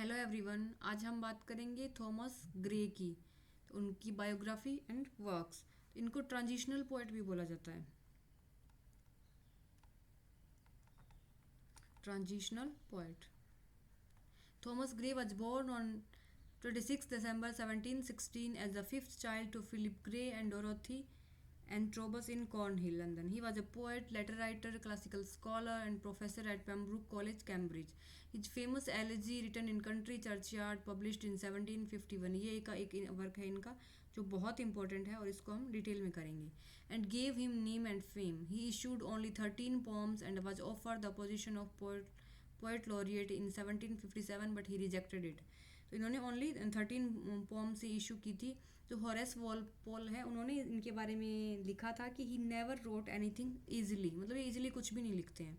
Hello everyone, आज हम बात करेंगे थॉमस ग्रे की। तो उनकी बायोग्राफी एंड वर्क्स। इनको ट्रांजिशनल पोएट भी बोला जाता है। Transitional poet Thomas Gray was born on 26 December 1716 as the fifth child to Philip Gray and Dorothy Antrobus in Cornhill, London. He was a poet, letter writer, classical scholar, and professor at Pembroke College, Cambridge. His famous elegy, written in Country Churchyard, published in 1751. ये एक work है इनका जो बहुत important है और इसको हम डिटेल में करेंगे. And gave him name and fame. He issued only 13 poems and was offered the position of poet laureate in 1757, but he rejected it. तो इन्होंने ओनली 13 पोम से इशू की थी. जो हॉरेस वॉलपोल है, उन्होंने इनके बारे में लिखा था कि he never wrote anything easily, मतलब ये ईजिली कुछ भी नहीं लिखते हैं.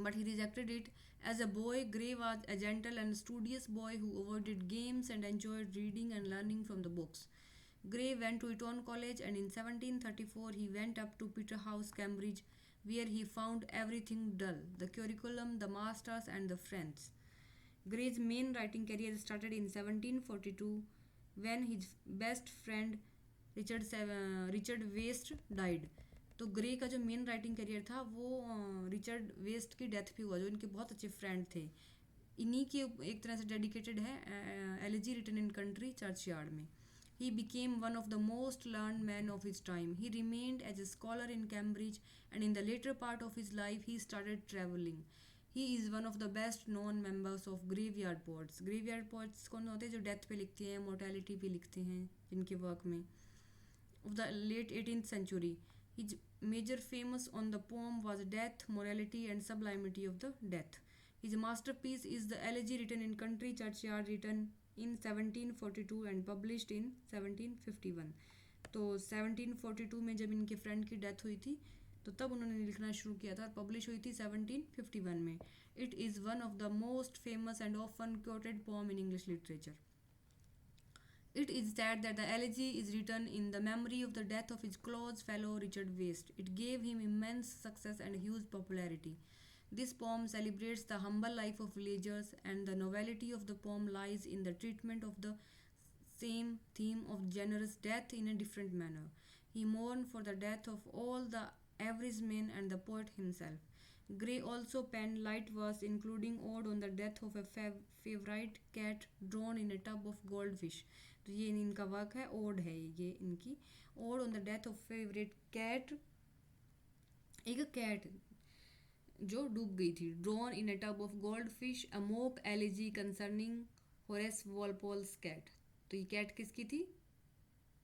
But he rejected it. As a boy, Gray was a gentle and studious boy who avoided games and enjoyed reading and learning from the books. Gray went to Eton College, and in 1734 he went up to Peterhouse, Cambridge, where he found everything dull: the curriculum, the masters, and the friends. Gray's main writing career started in 1742 when his best friend Richard West died. तो Gray का जो main writing career था वो Richard waste की death पे हुआ, जो इनके बहुत अच्छे फ्रेंड थे. इन्हीं के एक तरह से डेडिकेटेड है elegy written in country churchyard में. He became one of the most learned men of his time. He remained as a scholar in Cambridge, and in the later part of his life he started travelling. He is one of the best known members of graveyard poets. Graveyard poets कौन होते हैं? जो death पे लिखते हैं, mortality पे लिखते हैं जिनके वर्क में. Of the late 18th century, his major famous on the poem was Death, Morality and Sublimity of the Death. His masterpiece is the elegy written in Country Churchyard, written in 1742 and published in 1751. तो 1742 में जब इनके friend की death हुई थी तो तब उन्होंने लिखना शुरू किया था और पब्लिश हुई थी 1751 में. It is one of the most famous and often quoted poem in English literature. It is said that the elegy is written in the memory of the death of his close fellow Richard Waste. It gave him immense success and huge popularity. This poem celebrates the humble life of villagers, and the novelty of the poem lies in the treatment of the same theme of generous death in a different manner. He mourned for the death of all the average men and the poet himself. Gray also penned light verse, including ode on the death of a favorite cat drawn in a tub of goldfish. तो ये इनका work है, odd है ये इनकी. Ode on the death of favourite cat, एक cat जो डूब गई थी. Drowned in a tub of gold fish, a mock elegy concerning Horace Walpole's cat. तो ये कैट किसकी थी?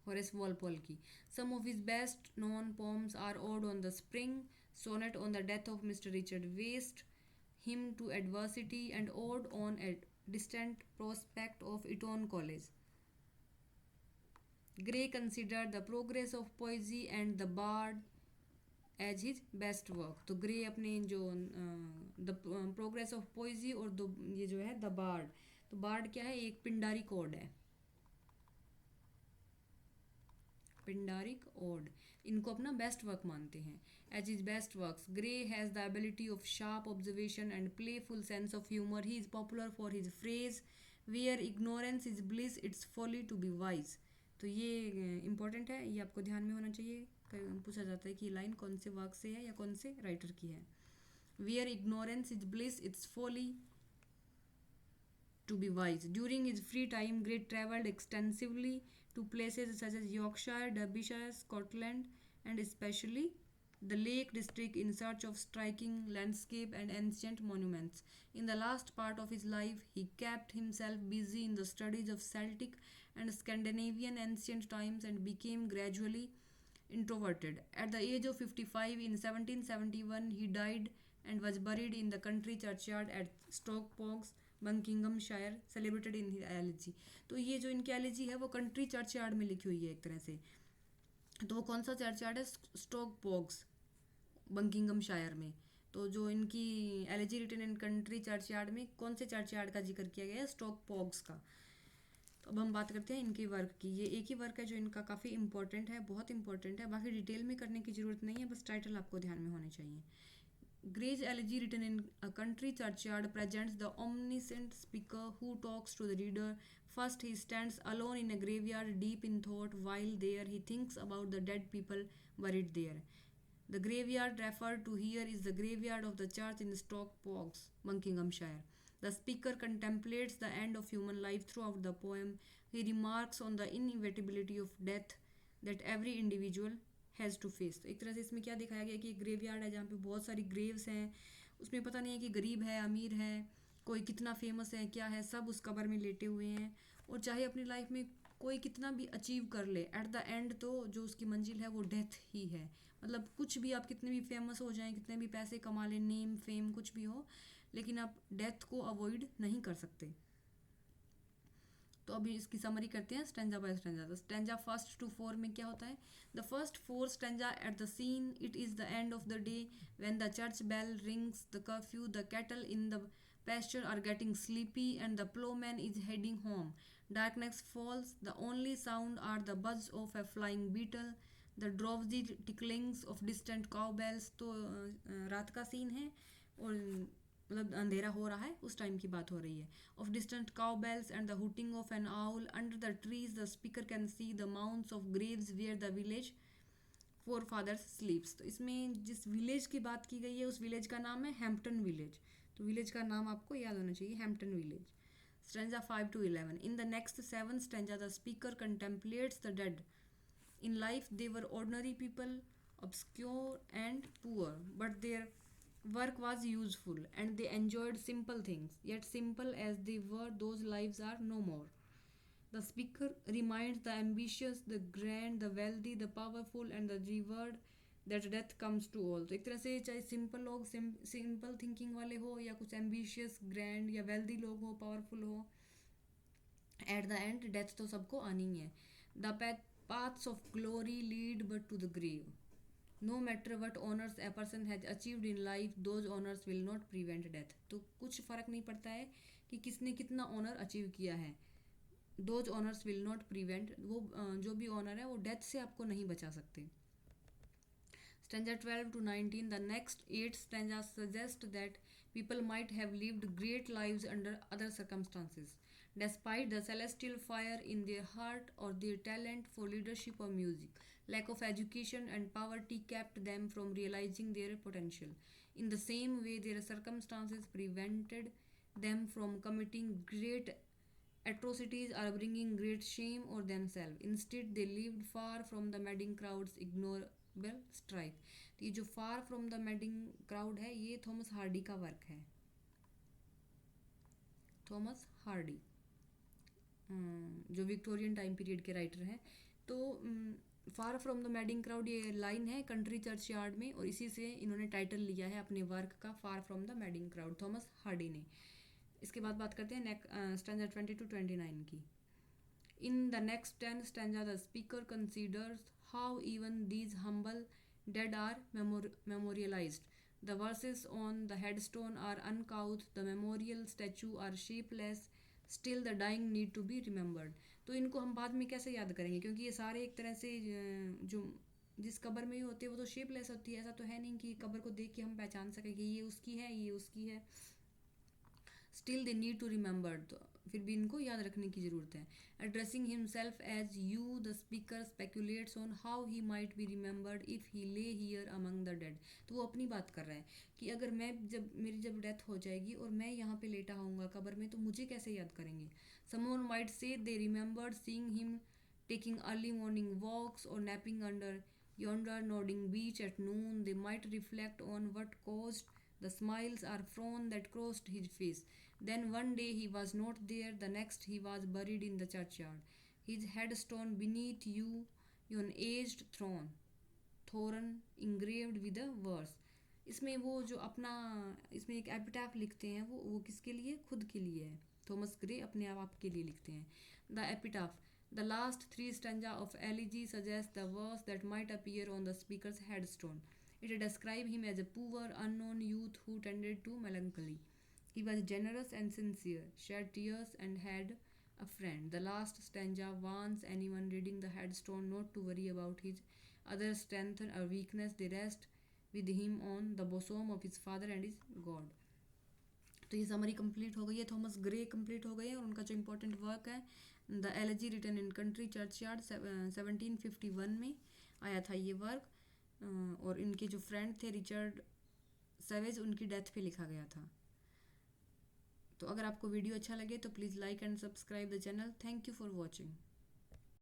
होरेस वॉलपोल की. Some of his best known poems are ode on the spring, sonnet on the death of mister Richard West, hymn to adversity, and ode on a distant prospect of Eton College. Gray considered the progress of poesy and the bard as his best work. तो grey अपने जो the progress of poesy और दो ये जो है the board, तो board क्या है? एक पिंडारिक ओड है. पिंडारिक ओड इनको अपना बेस्ट वर्क मानते हैं. As his best works, Gray has the ability of sharp observation and playful sense of humour. He is popular for his phrase where ignorance is bliss, it's folly to be wise. तो ये important है, ये आपको ध्यान में होना चाहिए. पूछा जाता है कि ये लाइन कौन से वर्क से है या कौन से राइटर की है. Where ignorance is bliss, it's folly to be wise. During his free time, Gray travelled extensively to places such as Yorkshire, Derbyshire, Scotland, and especially the Lake District in search of striking landscape and ancient monuments. In the last part of his life, he kept himself busy in the studies of Celtic and Scandinavian ancient times and became gradually introverted. At the age of 55 in 1771, he died and was buried in the country churchyard at Stoke Buckinghamshire, celebrated in elegy. तो ये जो इनकी elegy है वो country churchyard में लिखी हुई है एक तरह से. तो वो कौन सा चर्चयार्ड है? स्टोक पॉग्स, बंकिंगमशायर में. तो जो इनकी elegy written in country churchyard में कौन से चर्चयार्ड का जिक्र किया गया है? स्टोक पॉग्स का. तो अब हम बात करते हैं इनके वर्क की. ये एक ही वर्क है जो इनका काफ़ी इंपॉर्टेंट है, बहुत इंपॉर्टेंट है. बाकी डिटेल में करने की ज़रूरत नहीं है, बस टाइटल आपको ध्यान में होने चाहिए. Gray's elegy, written in a country churchyard, presents the omniscient speaker who talks to the reader. First, he stands alone in a graveyard, deep in thought. While there, he thinks about the dead people buried there. The graveyard referred to here is the graveyard of the church in Stoke Pogs, Buckinghamshire. The speaker contemplates the end of human life throughout the poem. He remarks on the inevitability of death that every individual has to face. तो एक तरह से इसमें क्या दिखाया गया कि एक ग्रेवयार्ड है जहाँ पे बहुत सारी ग्रेव्स हैं. उसमें पता नहीं है कि गरीब है अमीर है, कोई कितना फेमस है क्या है, सब उस कबर में लेटे हुए हैं. और चाहे अपनी लाइफ में कोई कितना भी अचीव कर ले, एट द एंड तो जो उसकी मंजिल है वो डेथ ही है. मतलब कुछ भी आप कितने भी फेमस हो जाएं, कितने भी पैसे कमा लें, नेम फेम कुछ भी हो, लेकिन आप डेथ को अवॉइड नहीं कर सकते. तो अभी इसकी समरी करते हैं स्टेंजा बाय स्टेंजा. तो स्टेंजा 1 to 4 में क्या होता है? The first 4 stanza at the scene, it is the end of the day when the church bell rings the curfew, the cattle in the pasture are getting sleepy and the plowman is heading home. Darkness falls, the only sound are the buzz of a flying beetle, the drowsy ticklings of distant cowbells. तो रात का scene है और मतलब अंधेरा हो रहा है, उस टाइम की बात हो रही है. Of distant cow bells and the hooting of an owl under the trees, the speaker can see the mounts of graves where the village forefathers sleeps. तो इसमें जिस विलेज की बात की गई है उस विलेज का नाम है हैम्पटन विलेज. तो विलेज का नाम आपको याद होना चाहिए, Hampton village. Stanza 5 to 11. In the next 7 stanza, the speaker contemplates the dead. In life, they were ordinary people, obscure and poor, but their work was useful and they enjoyed simple things. Yet, simple as they were, those lives are no more. The speaker reminds the ambitious, the grand, the wealthy, the powerful, and the revered that death comes to all. तो एक तरह से चाहे simple लोग simple thinking वाले हो या कुछ एम्बिशियस ग्रैंड या वेल्दी लोग हो, पावरफुल हो, एट द एंड डेथ तो सबको आनी है. The paths of glory lead but to the grave. No matter what honors a person has achieved in life, those honors will not prevent death. तो कुछ फ़र्क नहीं पड़ता है कि किसने कितना ऑनर अचीव किया है. Those honors will not prevent, वो जो भी ऑनर है वो डेथ से आपको नहीं बचा सकते. Stanza 12 to 19. The next 8 stanzas suggest that people might have lived great lives under other circumstances, despite the celestial fire in their heart or their talent for leadership or music. Lack of education and poverty kept them from realizing their potential. In the same way, their circumstances prevented them from committing great atrocities or bringing great shame on themselves. Instead, they lived far from the madding crowd's ignoble strife. तो ये जो far from the madding crowd है, ये Thomas Hardy का work है. Thomas Hardy जो Victorian time period के writer हैं. तो far from the madding crowd ये लाइन है कंट्री चर्च यार्ड में, और इसी से इन्होंने टाइटल लिया है अपने वर्क का, far from the madding crowd, Thomas Hardy ने. इसके बाद बात करते हैं स्टैंजा 20 to 29 की. In the next 10 stanza, the speaker considers how even these humble dead are memorialized. The verses on the headstone are uncouth, the memorial statue are shapeless, still the dying need to be remembered. तो इनको हम बाद में कैसे याद करेंगे, क्योंकि ये सारे एक तरह से जो जिस कब्र में ही होते हैं वो तो शेपलेस होती है. ऐसा तो है नहीं कि कब्र को देख के हम पहचान सकें कि ये उसकी है, ये उसकी है. Still they need to remember, तो फिर भी इनको याद रखने की ज़रूरत है. Addressing himself as you, the speaker speculates on how he might be remembered if he lay here among the dead. तो वो अपनी बात कर रहा है कि अगर मैं जब डेथ हो जाएगी और मैं यहाँ पे लेटा होऊंगा कब्र में, तो मुझे कैसे याद करेंगे. Someone might say they remembered seeing him taking early morning walks और napping under yonder nodding beach at noon. They might reflect on what caused the smiles or frown that crossed his face. Then one day he was not there, the next he was buried in the churchyard. His headstone beneath you, yon aged thorn engraved with a verse. इसमें वो जो अपना इसमें एक epitaph लिखते हैं, वो किसके लिए, खुद के लिए है. थॉमस ग्रे अपने आप के लिए लिखते हैं. The epitaph. The last 3 stanza of elegy suggest the verse that might appear on the speaker's headstone. It describes him as a poor, unknown youth who tended to melancholy. He was generous and sincere, shed tears and had a friend. The last stanza warns anyone reading the headstone not to worry about his other strength or weakness. The rest with him on the bosom of his father and his God. तो ये summary complete हो गई है, Thomas Gray complete हो गए हैं, और उनका जो इंपॉर्टेंट वर्क है the elegy written in country churchyard 1751 में आया था ये वर्क, और इनके जो फ्रेंड थे रिचर्ड सेवेज, उनकी डेथ पे लिखा गया था। तो अगर आपको वीडियो अच्छा लगे तो please like and subscribe the channel. Thank you for watching.